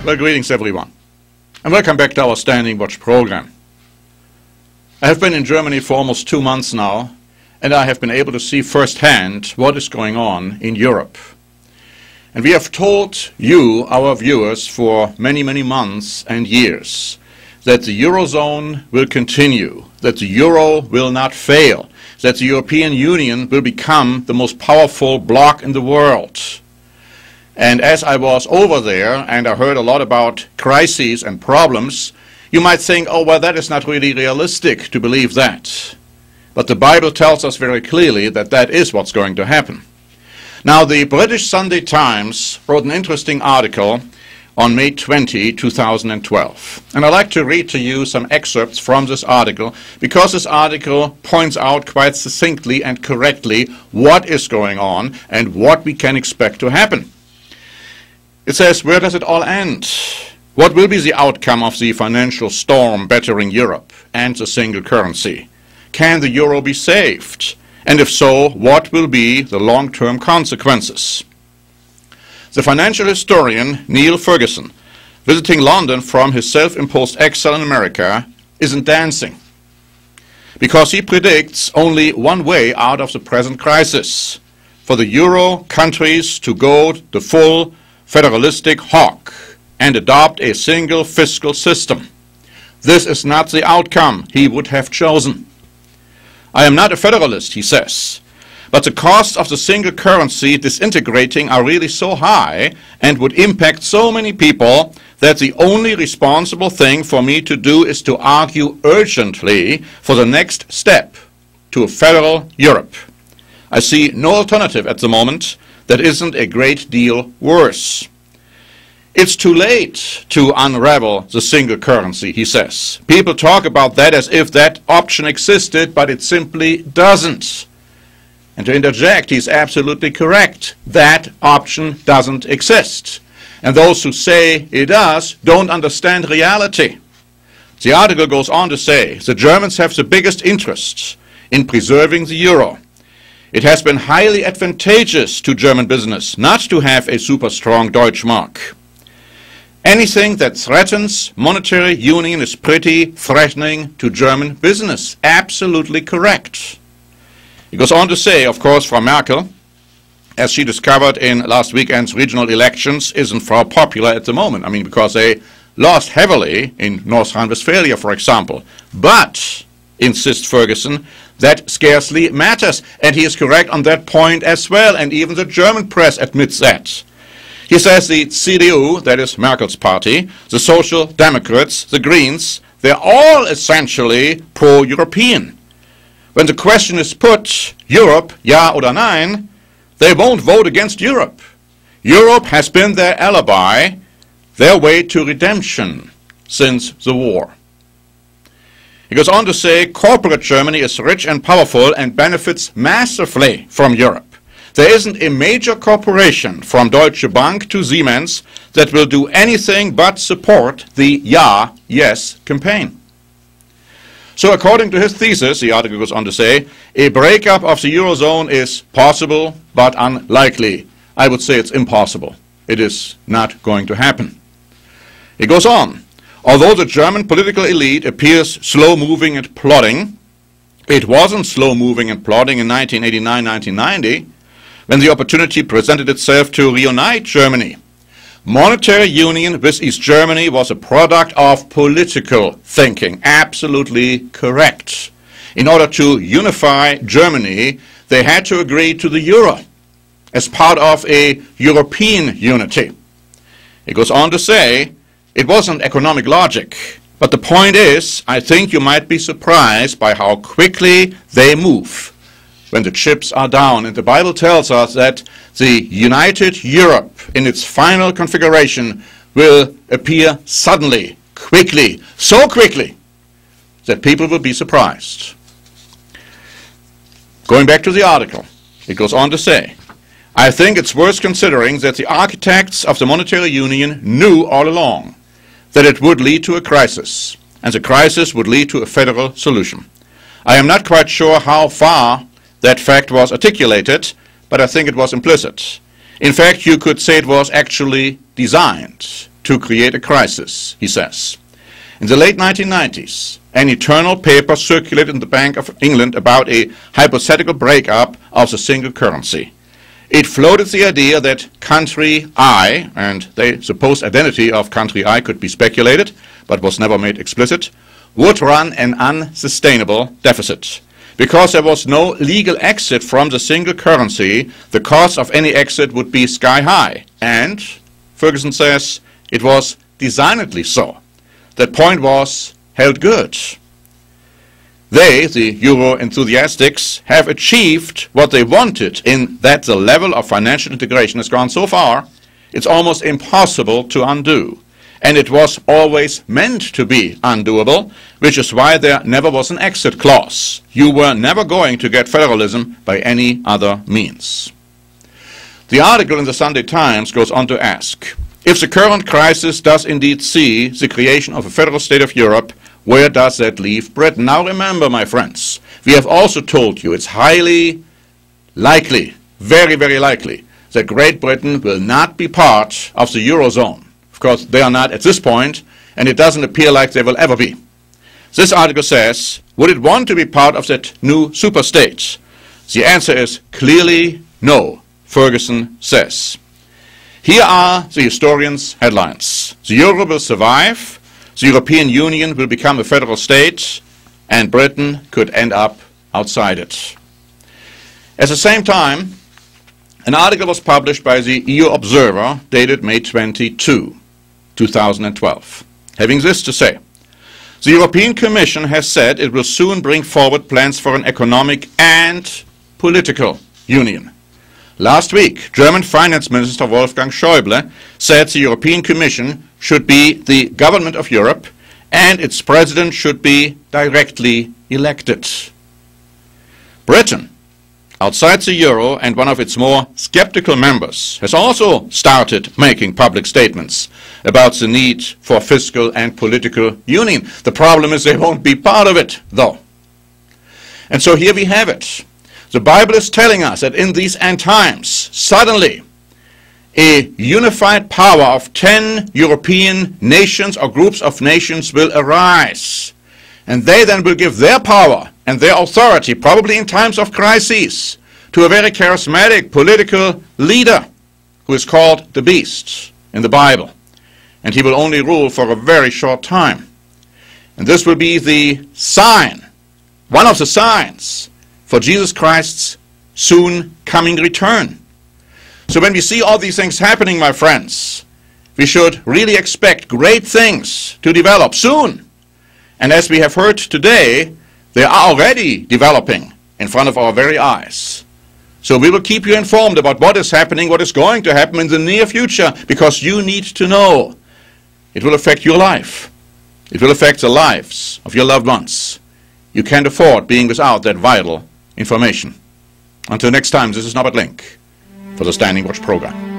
Well, greetings everyone, and welcome back to our Standing Watch program. I have been in Germany for almost 2 months now, and I have been able to see firsthand what is going on in Europe. And we have told you, our viewers, for many, many months and years that the Eurozone will continue, that the Euro will not fail, that the European Union will become the most powerful bloc in the world. And as I was over there and I heard a lot about crises and problems, you might think, oh, well, that is not really realistic to believe that. But the Bible tells us very clearly that that is what's going to happen. Now, the British Sunday Times wrote an interesting article on May 20, 2012. And I'd like to read to you some excerpts from this article, because this article points out quite succinctly and correctly what is going on and what we can expect to happen. It says, where does it all end? What will be the outcome of the financial storm battering Europe and the single currency? Can the euro be saved? And if so, what will be the long-term consequences? The financial historian Niall Ferguson, visiting London from his self-imposed exile in America, isn't dancing, because he predicts only one way out of the present crisis: for the euro countries to go the full federalistic hawk and adopt a single fiscal system. This is not the outcome he would have chosen. I am not a federalist, he says, but the costs of the single currency disintegrating are really so high and would impact so many people that the only responsible thing for me to do is to argue urgently for the next step to a federal Europe. I see no alternative at the moment that isn't a great deal worse. It's too late to unravel the single currency, he says. People talk about that as if that option existed, but it simply doesn't. And to interject, he's absolutely correct. That option doesn't exist. And those who say it does don't understand reality. The article goes on to say the Germans have the biggest interests in preserving the euro. It has been highly advantageous to German business not to have a super strong Deutschmark. Anything that threatens monetary union is pretty threatening to German business. Absolutely correct. He goes on to say, of course, Frau Merkel, as she discovered in last weekend's regional elections, isn't Frau popular at the moment. I mean, because they lost heavily in North Rhine-Westphalia, for example. But, insists Ferguson, that scarcely matters. And he is correct on that point as well. And even the German press admits that. He says the CDU, that is Merkel's party, the Social Democrats, the Greens, they're all essentially pro-European. When the question is put, Europe, ja oder nein, they won't vote against Europe. Europe has been their alibi, their way to redemption since the war. He goes on to say, corporate Germany is rich and powerful and benefits massively from Europe. There isn't a major corporation from Deutsche Bank to Siemens that will do anything but support the Ja, Yes campaign. So according to his thesis, the article goes on to say, a breakup of the Eurozone is possible but unlikely. I would say it's impossible. It is not going to happen. He goes on, although the German political elite appears slow-moving and plodding, it wasn't slow-moving and plodding in 1989-1990, when the opportunity presented itself to reunite Germany. Monetary union with East Germany was a product of political thinking. Absolutely correct. In order to unify Germany, they had to agree to the euro as part of a European unity. It goes on to say, it wasn't economic logic. But the point is, I think you might be surprised by how quickly they move when the chips are down. And the Bible tells us that the united Europe in its final configuration will appear suddenly, quickly, so quickly that people will be surprised. Going back to the article, it goes on to say, I think it's worth considering that the architects of the monetary union knew all along that it would lead to a crisis, and the crisis would lead to a federal solution. I am not quite sure how far that fact was articulated, but I think it was implicit. In fact, you could say it was actually designed. to create a crisis, he says. In the late 1990s, an internal paper circulated in the Bank of England about a hypothetical breakup of the single currency. It floated the idea that country I, and the supposed identity of country I could be speculated, but was never made explicit, would run an unsustainable deficit. Because there was no legal exit from the single currency, the cost of any exit would be sky high. And, Ferguson says, it was designedly so. That point was held good. They, the euro enthusiasts, have achieved what they wanted in that the level of financial integration has gone so far, it's almost impossible to undo. And it was always meant to be undoable, which is why there never was an exit clause. You were never going to get federalism by any other means. The article in the Sunday Times goes on to ask, if the current crisis does indeed see the creation of a federal state of Europe, where does that leave Britain? Now remember, my friends, we have also told you it's highly likely, very, very likely, that Great Britain will not be part of the Eurozone. Of course, they are not at this point, and it doesn't appear like they will ever be. This article says, would it want to be part of that new superstate? The answer is clearly no, Ferguson says. Here are the historian's headlines. The euro will survive, the European Union will become a federal state, and Britain could end up outside it. At the same time, an article was published by the EU Observer dated May 22, 2012, having this to say. The European Commission has said it will soon bring forward plans for an economic and political union. Last week, German Finance Minister Wolfgang Schäuble said the European Commission should be the government of Europe and its president should be directly elected. Britain, outside the euro and one of its more skeptical members, has also started making public statements about the need for fiscal and political union. The problem is they won't be part of it, though. And so here we have it. The Bible is telling us that in these end times, suddenly, a unified power of 10 European nations or groups of nations will arise. And they then will give their power and their authority, probably in times of crises, to a very charismatic political leader who is called the Beast in the Bible. And he will only rule for a very short time. And this will be the sign, one of the signs, for Jesus Christ's soon coming return. So when we see all these things happening, my friends, we should really expect great things to develop soon. And as we have heard today, they are already developing in front of our very eyes. So we will keep you informed about what is happening, what is going to happen in the near future, because you need to know. It will affect your life. It will affect the lives of your loved ones. You can't afford being without that vital information. Until next time, this is Norbert Link for the Standing Watch program.